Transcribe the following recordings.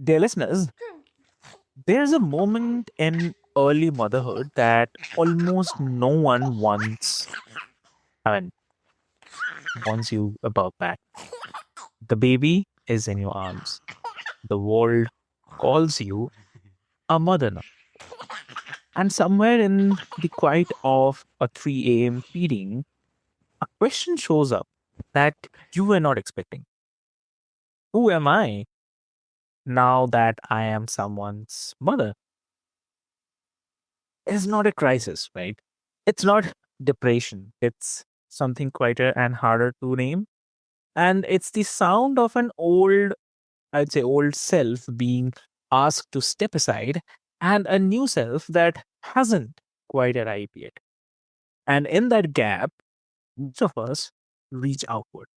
Dear listeners, there's a moment in early motherhood that almost no one I mean, wants you above that. The baby is in your arms. The world calls you a mother now. And somewhere in the quiet of a 3 a.m. feeding, a question shows up that you were not expecting. Who am I now that I am someone's mother? It's not a crisis, right? It's not depression. It's something quieter and harder to name. And it's the sound of an I'd say, old self being asked to step aside and a new self that hasn't quite arrived yet. And in that gap, each of us reach outward.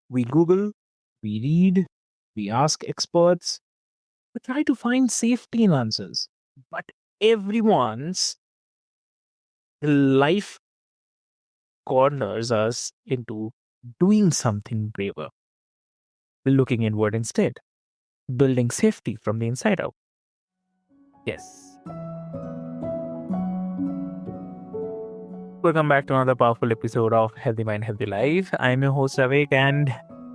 We Google, we read, we ask experts, we try to find safety in answers. But everyone's life corners us into doing something braver, looking inward instead, building safety from the inside out. Yes. Welcome back to another powerful episode of Healthy Mind, Healthy Life. I'm your host, Avik, and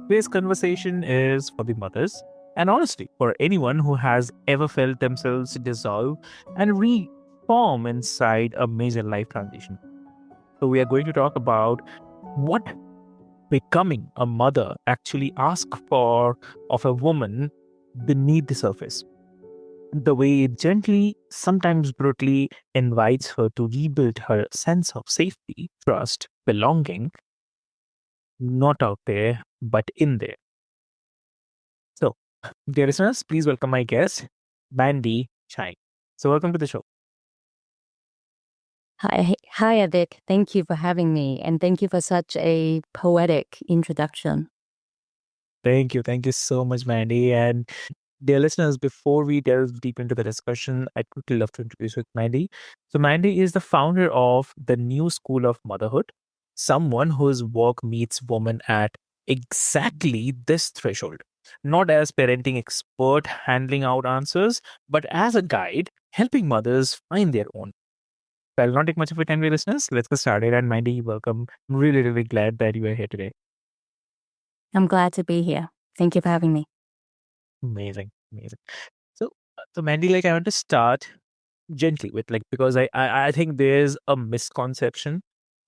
today's conversation is for the mothers and honestly for anyone who has ever felt themselves dissolve and reform inside a major life transition. So, we are going to talk about what becoming a mother actually asks for of a woman beneath the surface. The way it gently, sometimes brutally, invites her to rebuild her sense of safety, trust, belonging, not out there, but in there. So, dear listeners, please welcome my guest, Mandy Cai. So, welcome to the show. Hi, Avik. Thank you for having me, and thank you for such a poetic introduction. Thank you. Thank you so much, Mandy. And dear listeners, before we delve deep into the discussion, I'd quickly love to introduce you to Mandy. So, Mandy is the founder of the new School of Motherhood, someone whose work meets women at exactly this threshold, not as parenting expert handling out answers, but as a guide helping mothers find their own. So I'll not take much of your time, dear listeners. Let's get started. And Mandy, welcome. I'm really, really glad that you are here today. I'm glad to be here. Thank you for having me. Amazing, amazing. So, so Mandy, I want to start gently with because I think there's a misconception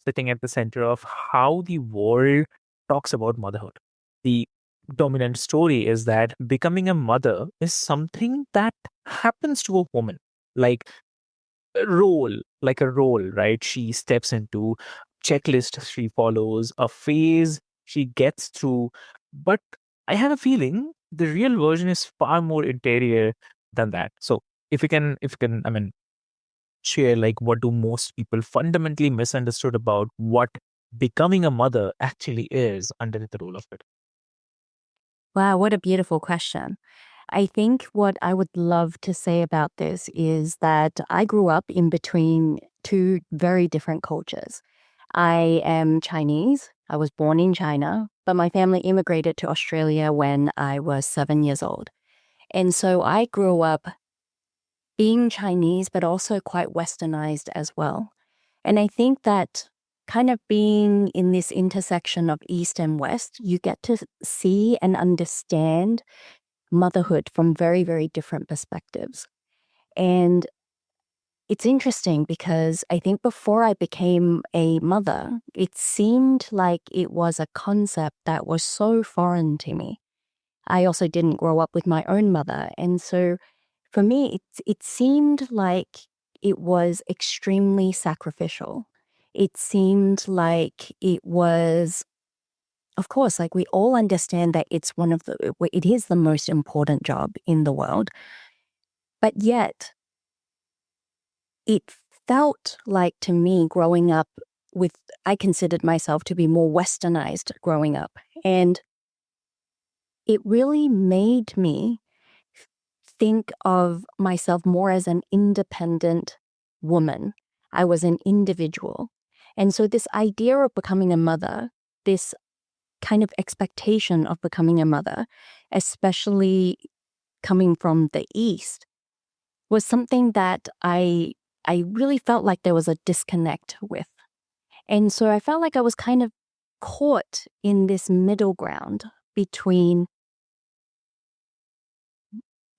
sitting at the center of how the world talks about motherhood. The dominant story is that becoming a mother is something that happens to a woman, like like a role, right? She steps into checklist she follows, a phase she gets through. But I have a feeling the real version is far more interior than that. So if you can, I mean, share what do most people fundamentally misunderstood about what becoming a mother actually is underneath the role of it. Wow, what a beautiful question. I think what I would love to say about this is that I grew up in between two very different cultures. I am Chinese. I was born in China, but my family immigrated to Australia when I was 7 years old. And so I grew up being Chinese, but also quite westernized as well. And I think that kind of being in this intersection of East and West, you get to see and understand motherhood from very, very different perspectives. And it's interesting because I think before I became a mother, it seemed like it was a concept that was so foreign to me. I also didn't grow up with my own mother. And so for me, it seemed like it was extremely sacrificial. It seemed like it was, of course, like we all understand that it is the most important job in the world. But yet, it felt like to me growing up with, I considered myself to be more westernized growing up. And it really made me think of myself more as an independent woman. I was an individual. And so, this idea of becoming a mother, this kind of expectation of becoming a mother, especially coming from the East was something that I really felt like there was a disconnect with. And so I felt like I was kind of caught in this middle ground between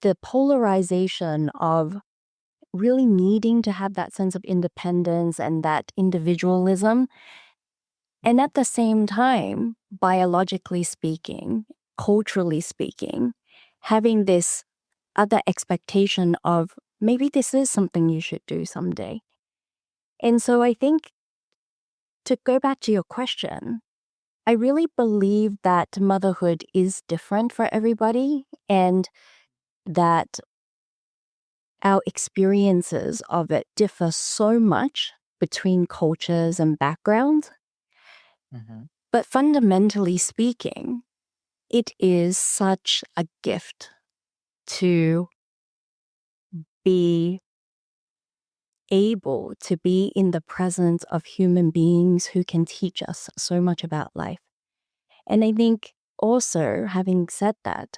the polarization of really needing to have that sense of independence and that individualism. And at the same time, biologically speaking, culturally speaking, having this other expectation of maybe this is something you should do someday. And so I think to go back to your question, I really believe that motherhood is different for everybody and that our experiences of it differ so much between cultures and backgrounds. Mm-hmm. But fundamentally speaking, it is such a gift to be able to be in the presence of human beings who can teach us so much about life. And I think also, having said that,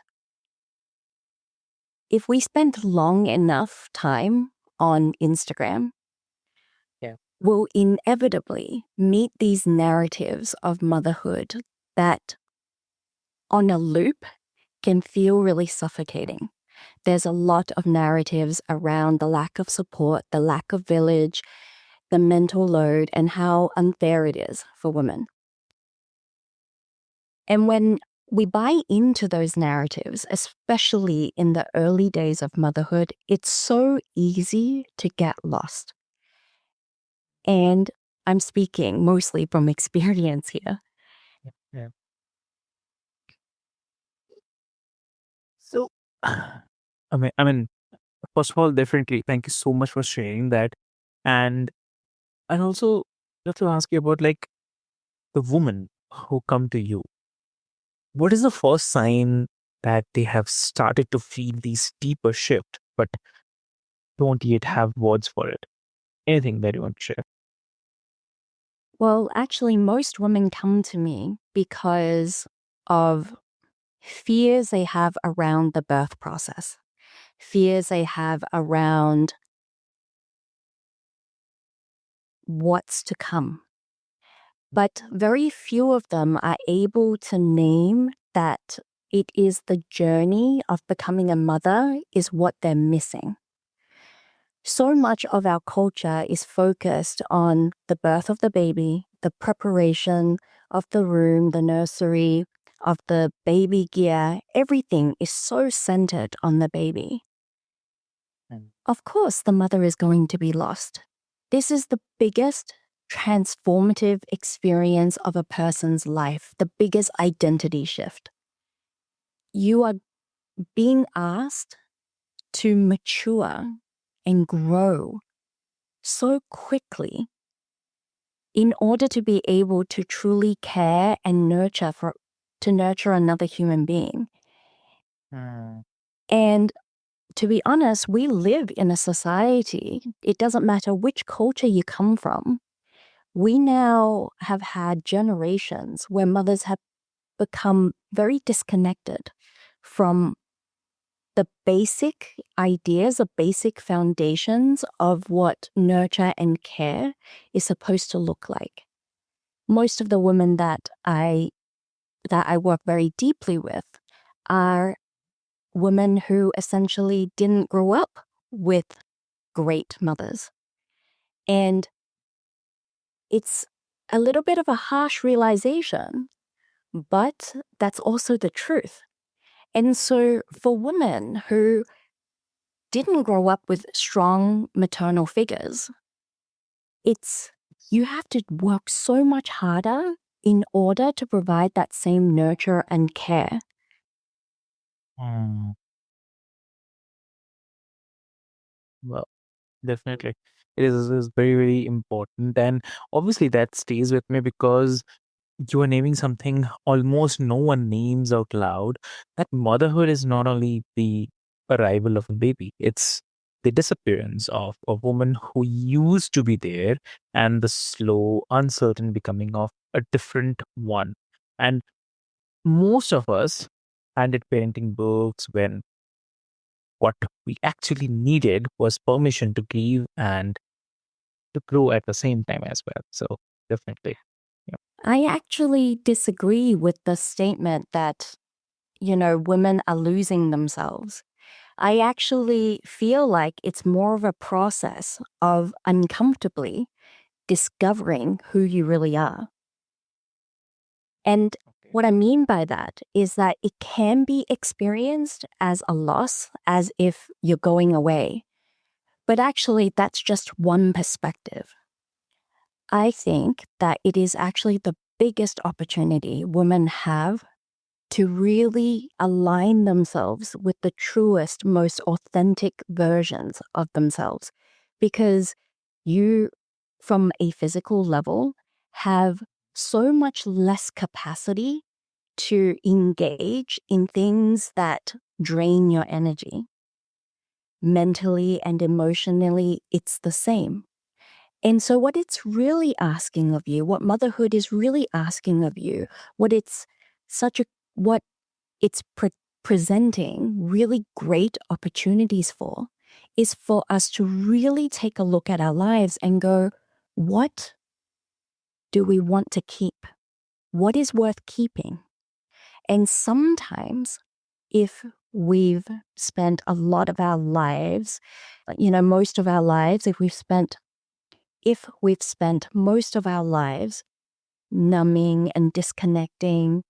if we spend long enough time on Instagram, Yeah. we'll inevitably meet these narratives of motherhood that, on a loop, can feel really suffocating. There's a lot of narratives around the lack of support, the lack of village, the mental load, and how unfair it is for women. And when we buy into those narratives, especially in the early days of motherhood, it's so easy to get lost. And I'm speaking mostly from experience here. Yeah. So, I mean, first of all, definitely, thank you so much for sharing that, and also just to ask you about like the women who come to you. What is the first sign that they have started to feel these deeper shift, but don't yet have words for it? Anything that you want to share? Well, actually, most women come to me because of fears they have around the birth process, fears they have around what's to come. But very few of them are able to name that it is the journey of becoming a mother is what they're missing. So much of our culture is focused on the birth of the baby, the preparation of the room, the nursery, of the baby gear. Everything is so centered on the baby. Mm. Of course, the mother is going to be lost. This is the biggest transformative experience of a person's life, the biggest identity shift. You are being asked to mature and grow so quickly in order to be able to truly care and nurture another human being. Mm. And to be honest, we live in a society, it doesn't matter which culture you come from. We now have had generations where mothers have become very disconnected from the basic ideas, the basic foundations of what nurture and care is supposed to look like. Most of the women that I work very deeply with are women who essentially didn't grow up with great mothers. And it's a little bit of a harsh realization, but that's also the truth. And so for women who didn't grow up with strong maternal figures, you have to work so much harder in order to provide that same nurture and care. Mm. Well, definitely. It is very, very important. And obviously, that stays with me because you are naming something almost no one names out loud. That motherhood is not only the arrival of a baby, it's the disappearance of a woman who used to be there and the slow, uncertain becoming of a different one. And most of us handed parenting books when what we actually needed was permission to grieve and to grow at the same time as well. So definitely. Yeah. I actually disagree with the statement that, women are losing themselves. I actually feel like it's more of a process of uncomfortably discovering who you really are. And Okay. what I mean by that is that it can be experienced as a loss, as if you're going away. But actually, that's just one perspective. I think that it is actually the biggest opportunity women have to really align themselves with the truest, most authentic versions of themselves. Because you, from a physical level, have so much less capacity to engage in things that drain your energy. Mentally and emotionally, it's the same. And so, what it's really asking of you, what motherhood is really asking of you, what it's what it's presenting really great opportunities for, is for us to really take a look at our lives and go, what do we want to keep? What is worth keeping? And sometimes, if we've spent a lot of our lives, most of our lives, if we've spent most of our lives numbing and disconnecting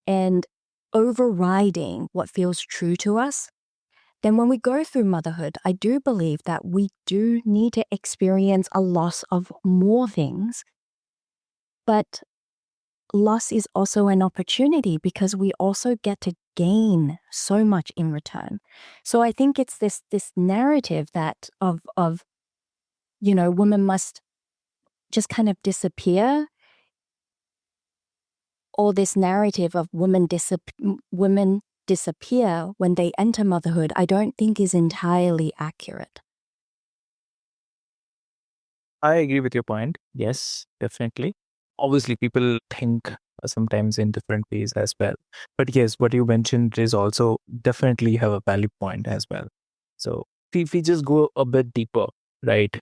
and overriding what feels true to us, then when we go through motherhood, I do believe that we do need to experience a loss of more things. But loss is also an opportunity because we also get to gain so much in return. So I think it's this narrative that of women must just kind of disappear, or this narrative of women disappear when they enter motherhood, I don't think is entirely accurate. I agree with your point. Yes, definitely. Obviously, people think sometimes in different ways as well. But yes, what you mentioned is also definitely have a valid point as well. So if we just go a bit deeper, right?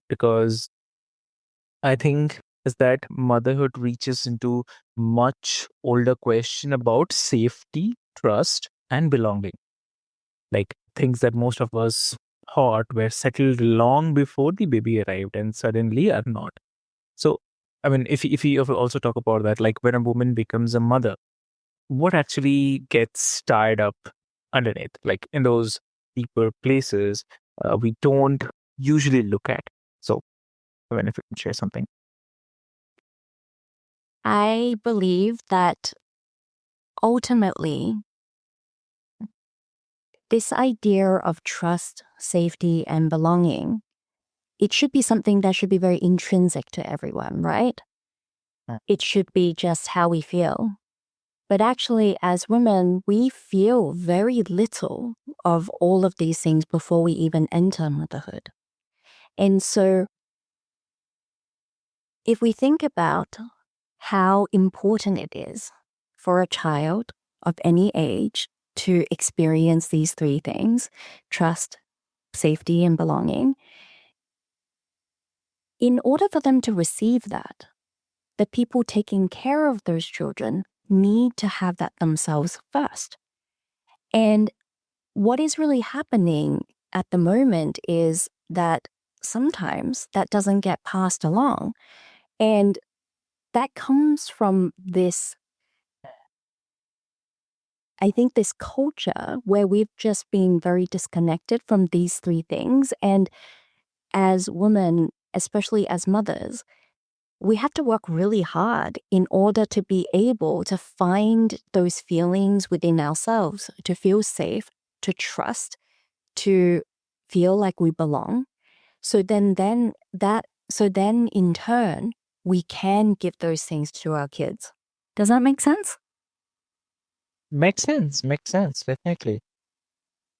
Because I think is that motherhood reaches into much older question about safety, trust, and belonging. Like things that most of us thought were settled long before the baby arrived and suddenly are not. So, I mean, if you also talk about that, like when a woman becomes a mother, what actually gets tied up underneath, like in those deeper places we don't usually look at. So, I mean, if you can share something. I believe that ultimately, this idea of trust, safety, and belonging, it should be something that should be very intrinsic to everyone, right? Mm. It should be just how we feel. But actually, as women, we feel very little of all of these things before we even enter motherhood. And so, if we think about how important it is for a child of any age to experience these three things: trust, safety, and belonging. In order for them to receive that, the people taking care of those children need to have that themselves first. And what is really happening at the moment is that sometimes that doesn't get passed along. And that comes from this, I think, this culture where we've just been very disconnected from these three things. And as women, especially as mothers, we have to work really hard in order to be able to find those feelings within ourselves, to feel safe, to trust, to feel like we belong. So then in turn, we can give those things to our kids. Does that make sense? Makes sense, definitely.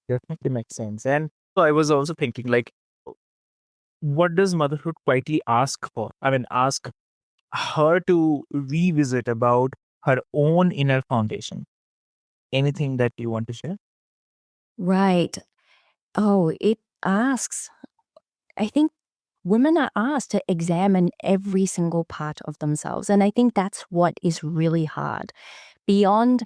Definitely makes sense. And so I was also thinking, like, what does motherhood quietly ask for? I mean, ask her to revisit about her own inner foundation. Anything that you want to share? Right. Oh, it asks, I think women are asked to examine every single part of themselves. And I think that's what is really hard. Beyond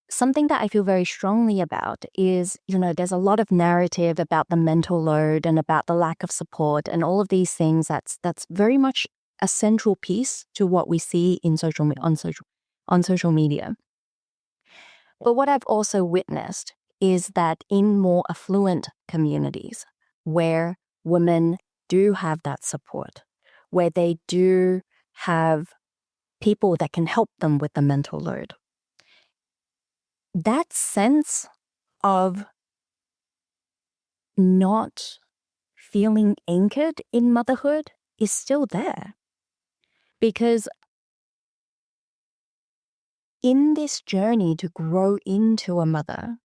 something that I feel very strongly about is, there's a lot of narrative about the mental load and about the lack of support and all of these things. That's very much a central piece to what we see in on social media. But what I've also witnessed is that in more affluent communities where women do have that support, where they do have people that can help them with the mental load, that sense of not feeling anchored in motherhood is still there. Because in this journey to grow into a mother,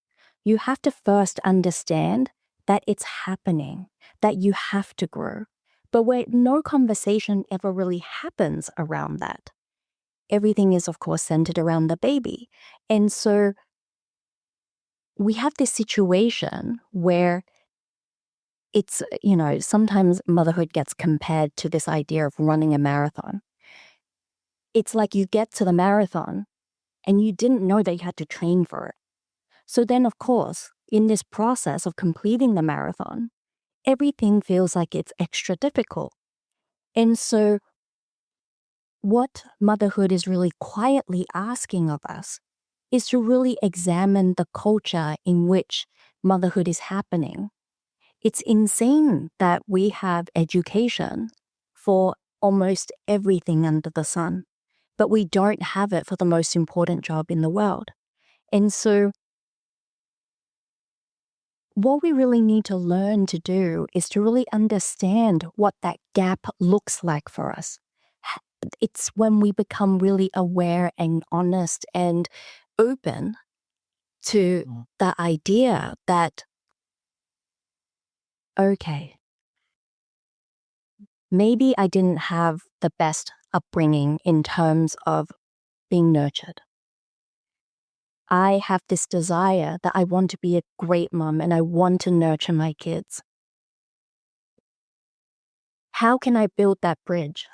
you have to first understand that it's happening, that you have to grow. But where no conversation ever really happens around that. Everything is, of course, centered around the baby. And so we have this situation where it's, sometimes motherhood gets compared to this idea of running a marathon. It's like you get to the marathon and you didn't know that you had to train for it. So then, of course, in this process of completing the marathon, everything feels like it's extra difficult. And so what motherhood is really quietly asking of us is to really examine the culture in which motherhood is happening. It's insane that we have education for almost everything under the sun, but we don't have it for the most important job in the world. And so what we really need to learn to do is to really understand what that gap looks like for us. It's when we become really aware and honest and open to the idea that, okay, maybe I didn't have the best upbringing in terms of being nurtured. I have this desire that I want to be a great mom and I want to nurture my kids. How can I build that bridge?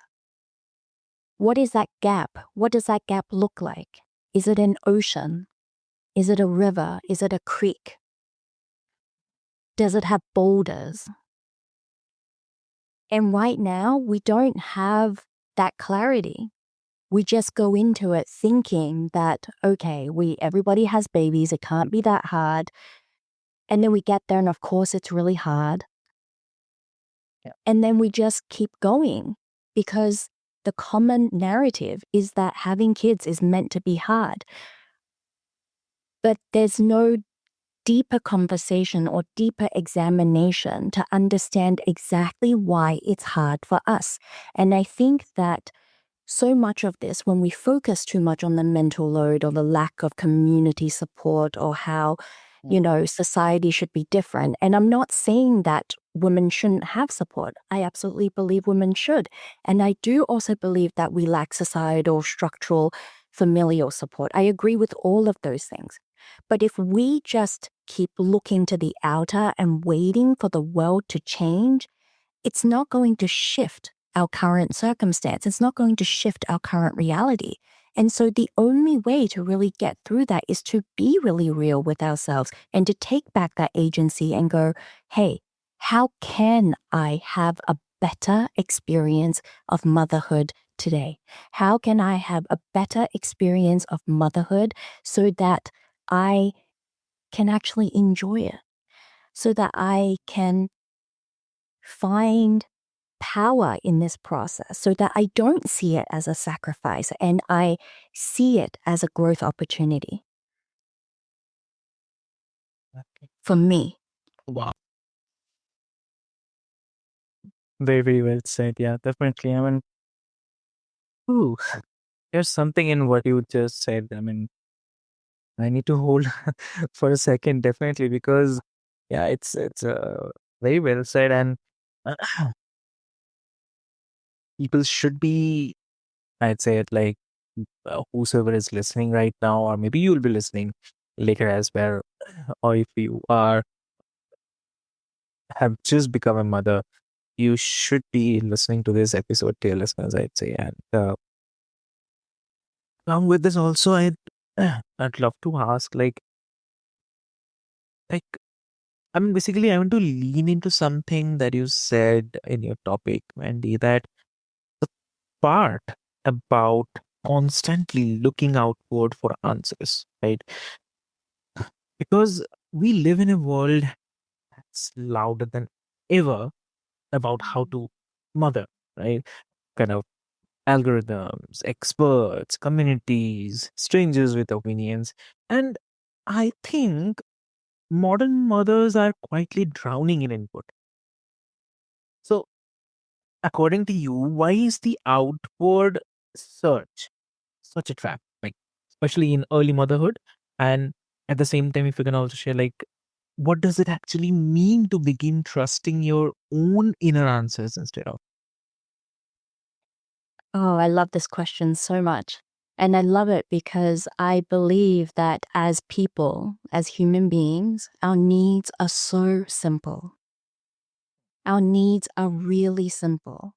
What is that gap? What does that gap look like? Is it an ocean? Is it a river? Is it a creek? Does it have boulders? And right now, we don't have that clarity. We just go into it thinking that, okay, everybody has babies, it can't be that hard. And then we get there and of course it's really hard. Yeah. And then we just keep going because the common narrative is that having kids is meant to be hard. But there's no deeper conversation or deeper examination to understand exactly why it's hard for us. And I think that so much of this, when we focus too much on the mental load or the lack of community support or how, society should be different. And I'm not saying that women shouldn't have support. I absolutely believe women should. And I do also believe that we lack societal, structural, familial support. I agree with all of those things. But if we just keep looking to the outer and waiting for the world to change, it's not going to shift our current circumstance. It's not going to shift our current reality. And so the only way to really get through that is to be really real with ourselves and to take back that agency and go, hey, how can I have a better experience of motherhood today? How can I have a better experience of motherhood so that I can actually enjoy it, so that I can find power in this process, so that I don't see it as a sacrifice and I see it as a growth opportunity Okay. for me. Wow. Very, very well said. Yeah, definitely. I mean, ooh, there's something in what you just said. I mean, I need to hold for a second, definitely, because yeah, it's very well said, and uh, people should be, I'd say it like whosoever is listening right now, or maybe you'll be listening. later as well, or if you have just become a mother, you should be listening to this episode, dear listeners, I'd say. And along with this, also, I'd love to ask, like, I mean, basically, I want to lean into something that you said in your topic, Mandy, that the part about constantly looking outward for answers, right? Because we live in a world that's louder than ever about how to mother, right? Kind of algorithms, experts, communities, strangers with opinions. And I think modern mothers are quietly drowning in input. So, according to you, why is the outward search such a trap? Like, especially in early motherhood? And at the same time, if you can also share, like, what does it actually mean to begin trusting your own inner answers instead of? Oh, I love this question so much. And I love it because I believe that as people, as human beings, our needs are so simple. Our needs are really simple.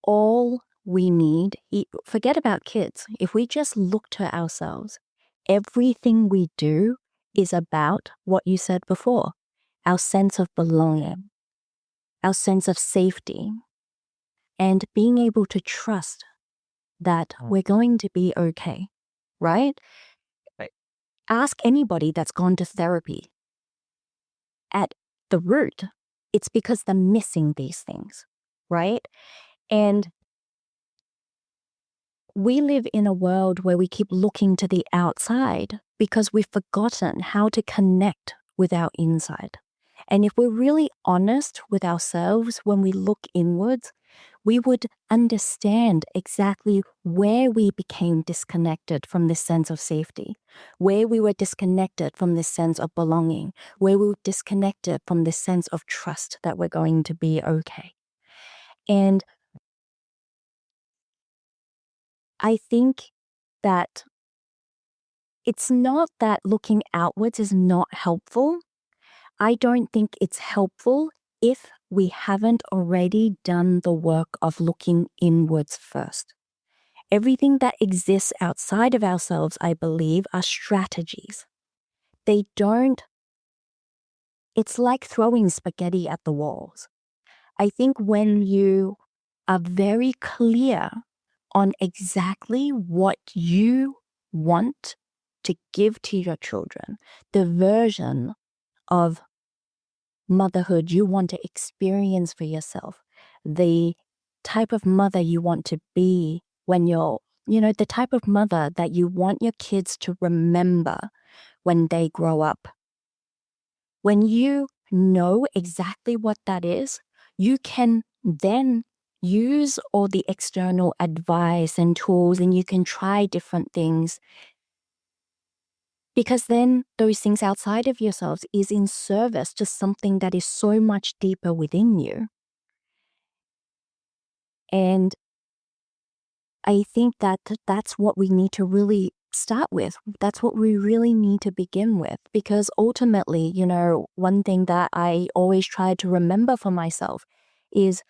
All we need, forget about kids, if we just look to ourselves, everything we do is about what you said before, our sense of belonging, our sense of safety, and being able to trust that Mm. we're going to be okay, right? Right. Ask anybody that's gone to therapy. At the root, it's because they're missing these things, right? And we live in a world where we keep looking to the outside because we've forgotten how to connect with our inside. And if we're really honest with ourselves when we look inwards, we would understand exactly where we became disconnected from this sense of safety, where we were disconnected from this sense of belonging, where we were disconnected from this sense of trust that we're going to be okay. And I think that it's not that looking outwards is not helpful. I don't think it's helpful if we haven't already done the work of looking inwards first. Everything that exists outside of ourselves, I believe, are strategies. They don't, it's like throwing spaghetti at the walls. I think when you are very clear on exactly what you want to give to your children, the version of motherhood you want to experience for yourself, the type of mother you want to be when the type of mother that you want your kids to remember when they grow up. When you know exactly what that is, you can then use all the external advice and tools and you can try different things because then those things outside of yourselves is in service to something that is so much deeper within you. And I think that that's what we need to really start with. That's what we really need to begin with. Because ultimately, one thing that I always try to remember for myself is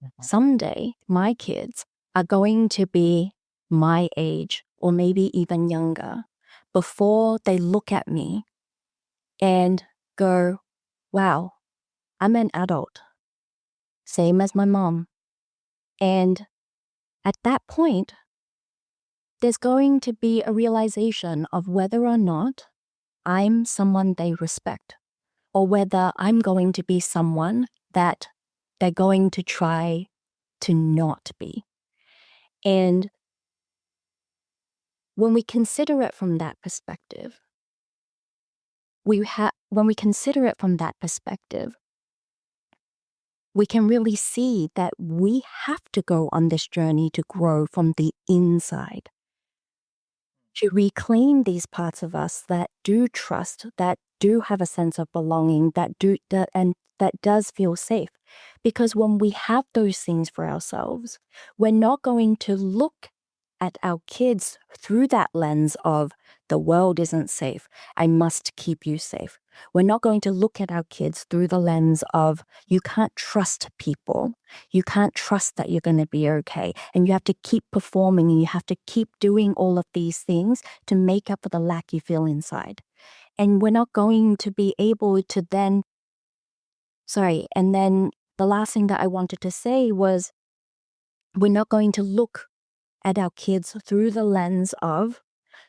Mhm. someday my kids are going to be my age or maybe even younger before they look at me and go, wow, I'm an adult, same as my mom. And at that point, there's going to be a realization of whether or not I'm someone they respect, or whether I'm going to be someone that they're going to try to not be. And when we consider it from that perspective, when we consider it from that perspective, we can really see that we have to go on this journey to grow from the inside, to reclaim these parts of us that do trust, that do have a sense of belonging, and that does feel safe. Because when we have those things for ourselves, we're not going to look at our kids through that lens of the world isn't safe. I must keep you safe. We're not going to look at our kids through the lens of you can't trust people. You can't trust that you're going to be okay. And you have to keep performing and you have to keep doing all of these things to make up for the lack you feel inside. And we're not going to be able to then, and then the last thing that I wanted to say was we're not going to look at our kids through the lens of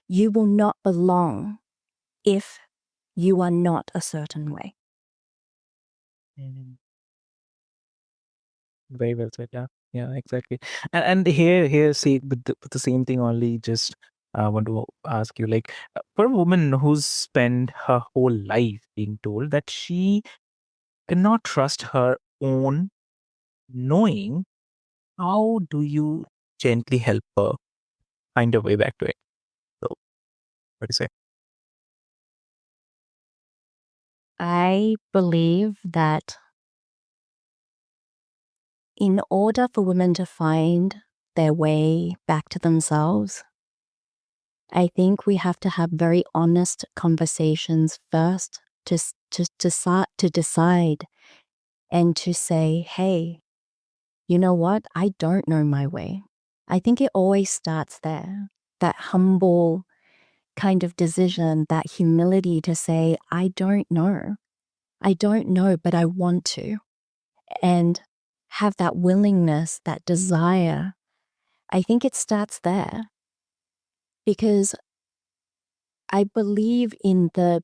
you will not belong if you are not a certain way. Mhm. Very well said. Yeah, yeah, exactly. And here, see, with the same thing. Only just want to ask you, like, for a woman who's spent her whole life being told that she cannot trust her own knowing, how do you gently help her find a way back to it? So, what do you say? I believe that in order for women to find their way back to themselves, I think we have to have very honest conversations first to decide and to say, hey, you know what? I don't know my way. I think it always starts there. That humble kind of decision, that humility to say, I don't know. I don't know, but I want to. And have that willingness, that desire. I think it starts there because I believe in the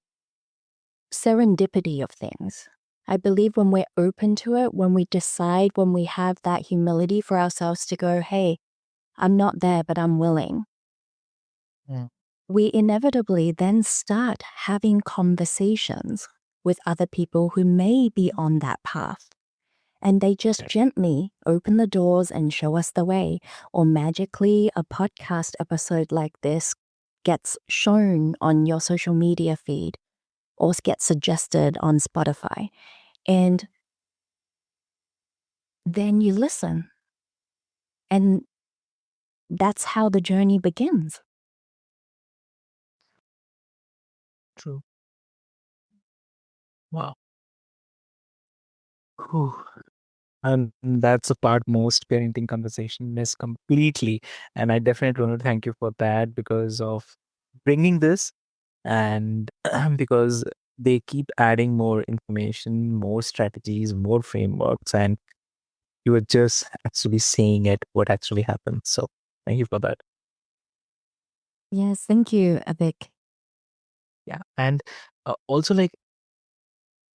serendipity of things. I believe when we're open to it, when we decide, when we have that humility for ourselves to go, hey, I'm not there, but I'm willing. Mm. We inevitably then start having conversations with other people who may be on that path. And they just gently open the doors and show us the way. Or magically, a podcast episode like this gets shown on your social media feed or gets suggested on Spotify. And then you listen. And that's how the journey begins. True. Wow. Whew. And that's a part most parenting conversation miss completely. And I definitely want to thank you for that because of bringing this and because they keep adding more information, more strategies, more frameworks, and you were just actually saying it, what actually happened. So thank you for that. Yes, thank you, Avik. Yeah. And also, like,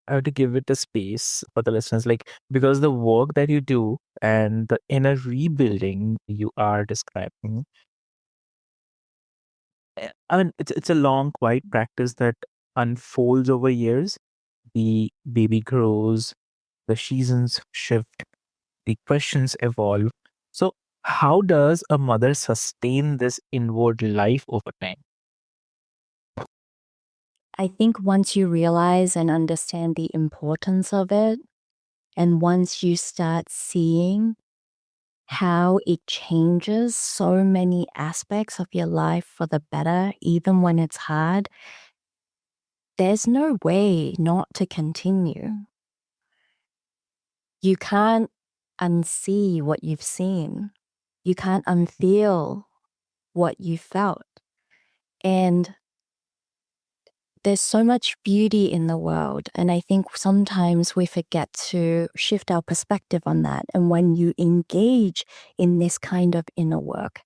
I have to give it a space for the listeners, like, because the work that you do and the inner rebuilding you are describing, I mean, it's a long, quiet practice that unfolds over years. The baby grows, the seasons shift, the questions evolve. So, how does a mother sustain this inward life over time? I think once you realize and understand the importance of it, and once you start seeing how it changes so many aspects of your life for the better, even when it's hard, there's no way not to continue. You can't unsee what you've seen. You can't unfeel what you felt. And there's so much beauty in the world. And I think sometimes we forget to shift our perspective on that. And when you engage in this kind of inner work,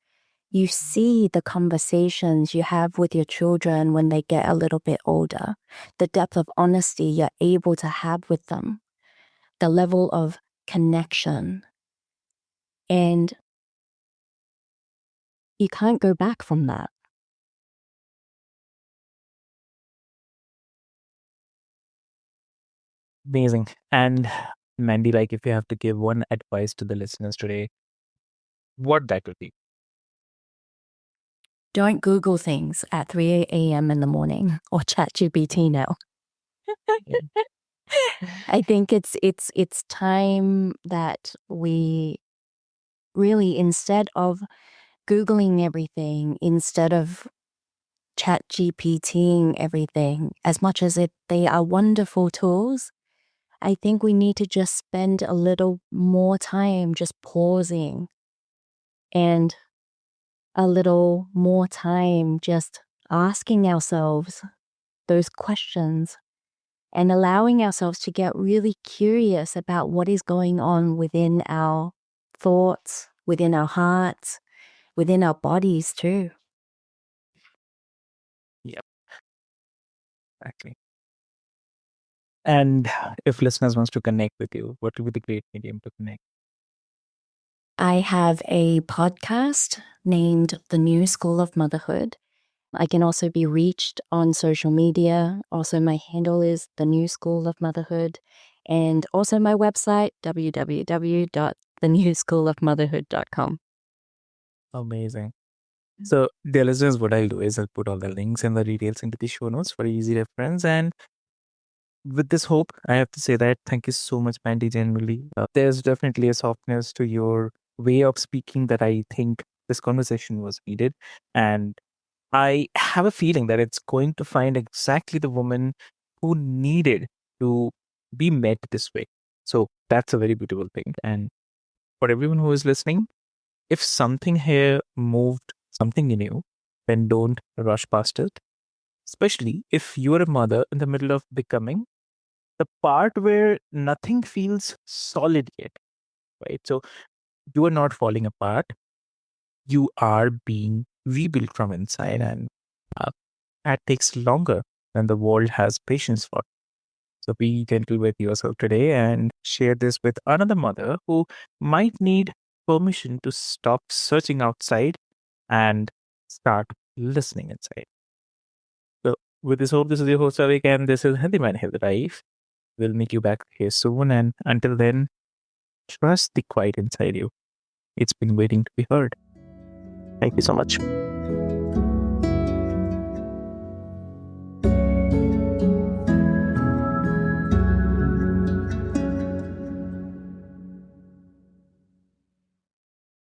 you see the conversations you have with your children when they get a little bit older, the depth of honesty you're able to have with them, the level of connection. And you can't go back from that. Amazing. And Mandy, like, if you have to give one advice to the listeners today, what that would be? Don't Google things at 3 a.m. in the morning or ChatGPT now. I think it's time that we really, instead of Googling everything instead of chat GPTing everything. As much as they are wonderful tools, I think we need to just spend a little more time just pausing and a little more time just asking ourselves those questions and allowing ourselves to get really curious about what is going on within our thoughts, within our hearts, within our bodies too. Yeah, exactly. And if listeners wants to connect with you, what would be the great medium to connect? I have a podcast named The New School of Motherhood. I can also be reached on social media. Also, my handle is The New School of Motherhood. And also my website, www.thenewschoolofmotherhood.com. Amazing. So, dear listeners, what I'll do is I'll put all the links and the details into the show notes for easy reference. And with this hope, I have to say that thank you so much, Mandy. Generally, there's definitely a softness to your way of speaking that I think this conversation was needed. And I have a feeling that it's going to find exactly the woman who needed to be met this way. So that's a very beautiful thing. And for everyone who is listening, if something here moved something in you, then don't rush past it. Especially if you are a mother in the middle of becoming, the part where nothing feels solid yet, right? So you are not falling apart, you are being rebuilt from inside, and uh, that takes longer than the world has patience for. So be gentle with yourself today and share this with another mother who might need permission to stop searching outside and start listening inside. So with this hope, this is your host Avik and this is Healthy Man Healthy Life. We'll meet you back here soon, and until then, trust the quiet inside you. It's been waiting to be heard. Thank you so much.